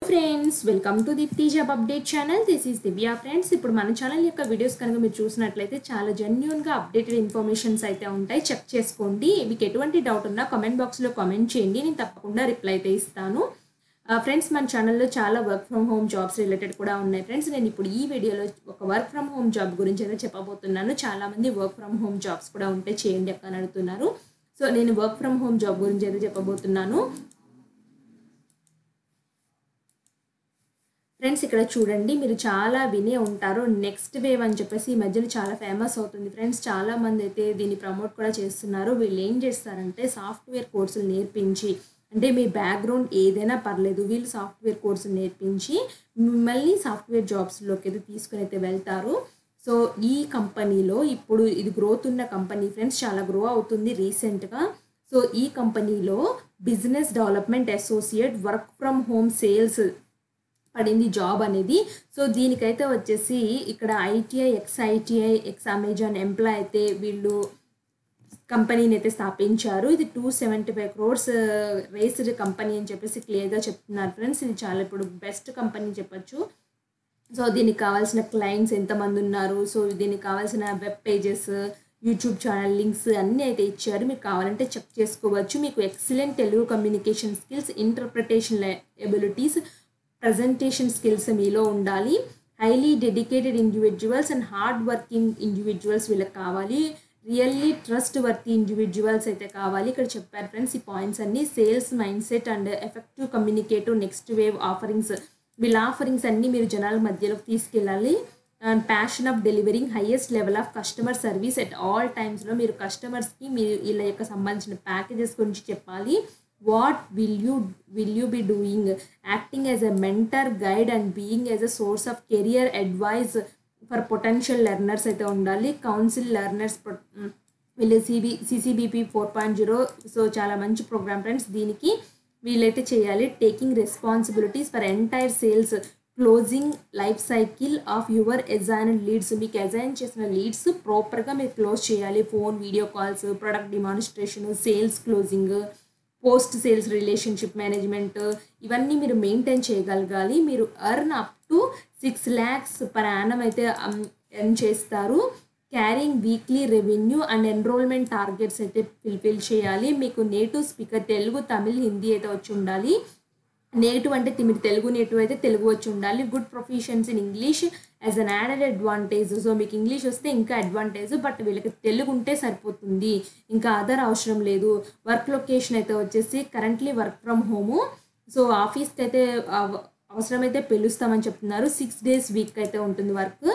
Friends welcome to Deepti job update channel. This is Divya friends. ఇప్పుడు మన channel యొక్క videos కనుక మీరు చూసినట్లయితే చాలా జెన్యూన్గా అప్డేటెడ్ ఇన్ఫర్మేషన్స్ అయితే ఉంటాయి. చెక్ చేసుకోండి. మీకు ఎటువంటి డౌట్ ఉన్నా కామెంట్ బాక్స్లో కామెంట్ చేయండి, నేను తప్పకుండా రిప్లై అయితే ఇస్తాను. ఫ్రెండ్స్, మన ఛానల్లో చాలా work from home jobs related కూడా ఉన్నాయి. ఫ్రెండ్స్, నేను ఇప్పుడు ఈ వీడియోలో ఒక వర్క్ ఫ్రమ్ హోమ్ జాబ్ గురించి అయితే చెప్పబోతున్నాను. చాలామంది వర్క్ ఫ్రమ్ హోమ్ జాబ్స్ కూడా ఉంటే చేయండి అక్క అని అడుగుతున్నారు. సో నేను వర్క్ ఫ్రమ్ హోమ్ జాబ్ గురించి అయితే చెప్పబోతున్నాను. ఫ్రెండ్స్, ఇక్కడ చూడండి, మీరు చాలా వినే ఉంటారు నెక్స్ట్ వేవ్ అని చెప్పేసి ఈ మధ్యలో చాలా ఫేమస్ అవుతుంది. ఫ్రెండ్స్, చాలామంది అయితే దీన్ని ప్రమోట్ కూడా చేస్తున్నారు. వీళ్ళు ఏం చేస్తారంటే సాఫ్ట్వేర్ కోర్సులు నేర్పించి, అంటే మీ బ్యాక్గ్రౌండ్ ఏదైనా పర్లేదు, వీళ్ళు సాఫ్ట్వేర్ కోర్సులు నేర్పించి మిమ్మల్ని సాఫ్ట్వేర్ జాబ్స్లోకి అయితే తీసుకుని అయితే వెళ్తారు. సో ఈ కంపెనీలో ఇప్పుడు ఇది గ్రోత్ ఉన్న కంపెనీ ఫ్రెండ్స్, చాలా గ్రో అవుతుంది రీసెంట్గా. సో ఈ కంపెనీలో business development associate work from home sales పడింది జాబ్ అనేది. సో దీనికైతే వచ్చేసి ఇక్కడ ఐటీఐ ఎక్స్ అమెజాన్ ఎంప్లాయ్ అయితే వీళ్ళు కంపెనీని అయితే స్థాపించారు. ఇది 275 crores రేస్డ్ కంపెనీ అని చెప్పేసి క్లియర్గా చెప్తున్నారు ఫ్రెండ్స్. ఇది చాలా ఇప్పుడు బెస్ట్ కంపెనీ చెప్పచ్చు. సో దీనికి కావాల్సిన క్లయింట్స్ ఎంతమంది ఉన్నారు, సో దీనికి కావాల్సిన web pages, YouTube channel links అన్నీ అయితే ఇచ్చారు. మీకు కావాలంటే చెక్ చేసుకోవచ్చు. మీకు excellent Telugu communication skills, interpretation abilities, presentation skills మీలో ఉండాలి. Highly dedicated individuals and hard working individuals వీళ్ళకి కావాలి. రియల్లీ ట్రస్ట్ వర్తీ ఇండివిజువల్స్ అయితే కావాలి. ఇక్కడ చెప్పారు ఫ్రెండ్స్ ఈ పాయింట్స్ అన్నీ. Sales mind set and effective communicative next wave offerings, వీళ్ళ ఆఫరింగ్స్ అన్నీ మీరు జనాల మధ్యలోకి తీసుకెళ్ళాలి. And passion of delivering highest level of customer service at all టైమ్స్లో మీరు కస్టమర్స్కి మీరు వీళ్ళ యొక్క సంబంధించిన ప్యాకేజెస్ గురించి చెప్పాలి. What will you be doing, acting as a mentor, guide and being as a source of career advice for potential learners అయితే ఉండాలి. కౌన్సిల్ లెర్నర్స్ వీళ్ళు CCBP 4.0. సో చాలా మంచి ప్రోగ్రామ్ ఫ్రెండ్స్. దీనికి వీళ్ళైతే చేయాలి. Taking responsibilities for entire sales closing life cycle of your assigned leads, మీకు assign చేసిన లీడ్స్ ప్రాపర్గా మీరు క్లోజ్ చేయాలి. Phone, video calls, product demonstration, sales closing, post sales relationship management, ఇవన్నీ మీరు మెయింటైన్ చేయగలగాలి. మీరు earn up to 6 lakhs per annum అయితే ఎర్న్ చేస్తారు. Carrying weekly revenue and enrolment targets అయితే ఫిల్ఫిల్ చేయాలి. మీకు నేటివ్ స్పీకర్ తెలుగు, తమిళ్, హిందీ అయితే వచ్చి ఉండాలి. నేటివ్ అంటే మీరు తెలుగు నేటివ్ అయితే తెలుగు వచ్చి ఉండాలి. Good proficiency in English as an added advantage. So మీకు ఇంగ్లీష్ వస్తే ఇంకా అడ్వాంటేజ్, బట్ వీళ్ళకి తెలుగు ఉంటే సరిపోతుంది, ఇంకా అదర్ అవసరం లేదు. వర్క్ లొకేషన్ అయితే వచ్చేసి currently work from home. So ఆఫీస్కి అయితే అవసరమైతే పిలుస్తామని చెప్తున్నారు. 6 days వీక్ అయితే ఉంటుంది వర్క్.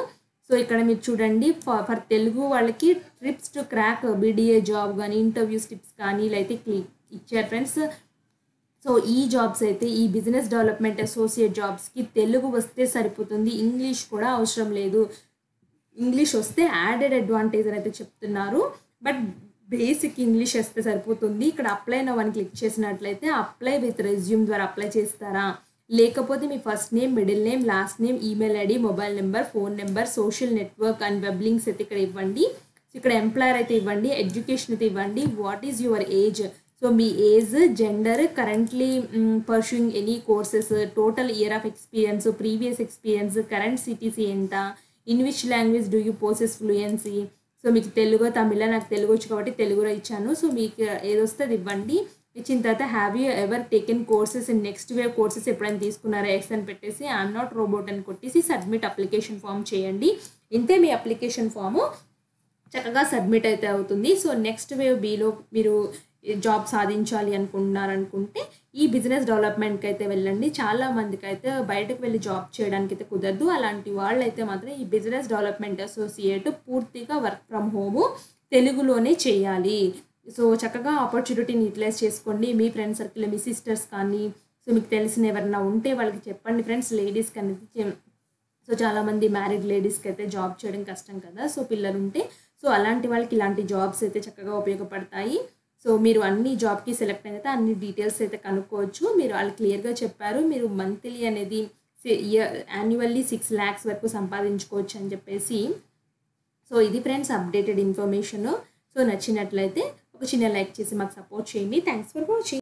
సో ఇక్కడ మీరు చూడండి, ఫర్ తెలుగు వాళ్ళకి trips to crack BDA job కానీ, ఇంటర్వ్యూస్ టిప్స్ కానీ ఇలా అయితే ఇచ్చారు ఫ్రెండ్స్. సో ఈ జాబ్స్ అయితే ఈ బిజినెస్ డెవలప్మెంట్ అసోసియేట్ జాబ్స్కి తెలుగు వస్తే సరిపోతుంది, ఇంగ్లీష్ కూడా అవసరం లేదు. ఇంగ్లీష్ వస్తే యాడెడ్ అడ్వాంటేజ్ అని అయితే చెప్తున్నారు, బట్ బేసిక్ ఇంగ్లీష్ వస్తే సరిపోతుంది. ఇక్కడ అప్లై నౌ అని క్లిక్ చేసినట్లయితే అప్లై విత్ రెజ్యూమ్ ద్వారా అప్లై చేస్తారా, లేకపోతే మీ first name, middle name, last name, email ID, mobile number, phone number, social network and web links అయితే ఇక్కడ ఇవ్వండి. సో ఇక్కడ ఎంప్లాయర్ అయితే ఇవ్వండి, ఎడ్యుకేషన్ అయితే ఇవ్వండి. What is your age, so మీ age, gender, currently pursuing any courses, total year of experience, previous experience, current CTC ఎంత, in which language do you possess fluency. So మీకు తెలుగు, తమిళ, నాకు తెలుగు వచ్చు కాబట్టి తెలుగులో ఇచ్చాను. సో మీకు ఏదొస్తే అది ఇవ్వండి. ఇచ్చిన తర్వాత have you ever taken courses in next wave courses ఎప్పుడైనా తీసుకున్నారా ఎక్స్ అని పెట్టేసి ఐఎమ్ నాట్ రోబోట్ అని కొట్టేసి సబ్మిట్ అప్లికేషన్ ఫామ్ చేయండి. ఇంతే మీ అప్లికేషన్ ఫాము చక్కగా సబ్మిట్ అయితే అవుతుంది. సో నెక్స్ట్ వేవ్ Bలో మీరు జాబ్ సాధించాలి అనుకుంటే ఈ బిజినెస్ డెవలప్మెంట్కి అయితే వెళ్ళండి. చాలామందికి అయితే బయటకు వెళ్ళి జాబ్ చేయడానికి అయితే కుదరదు. అలాంటి వాళ్ళైతే మాత్రం ఈ బిజినెస్ డెవలప్మెంట్ అసోసియేట్ పూర్తిగా వర్క్ ఫ్రమ్ హోము తెలుగులోనే చేయాలి. సో చక్కగా ఆపర్చునిటీని యూటిలైజ్ చేసుకోండి. మీ ఫ్రెండ్ సర్కిల్, మీ సిస్టర్స్ కానీ, సో మీకు తెలిసిన ఎవరైనా ఉంటే వాళ్ళకి చెప్పండి ఫ్రెండ్స్. లేడీస్కి అనేది, సో చాలామంది మ్యారీడ్ లేడీస్కి అయితే జాబ్ చేయడం కష్టం కదా, సో పిల్లలు ఉంటే, సో అలాంటి వాళ్ళకి ఇలాంటి జాబ్స్ అయితే చక్కగా ఉపయోగపడతాయి. సో మీరు అన్ని జాబ్కి సెలెక్ట్ అయితే అన్ని డీటెయిల్స్ అయితే కనుక్కోవచ్చు. మీరు వాళ్ళు క్లియర్గా చెప్పారు, మీరు మంత్లీ అనేది యాన్యువల్లీ 6 lakhs వరకు సంపాదించుకోవచ్చు అని చెప్పేసి. సో ఇది ఫ్రెండ్స్ అప్డేటెడ్ ఇన్ఫర్మేషన్. సో నచ్చినట్లయితే ఒక చిన్న లైక్ చేసి మాకు సపోర్ట్ చేయండి. Thanks for watching.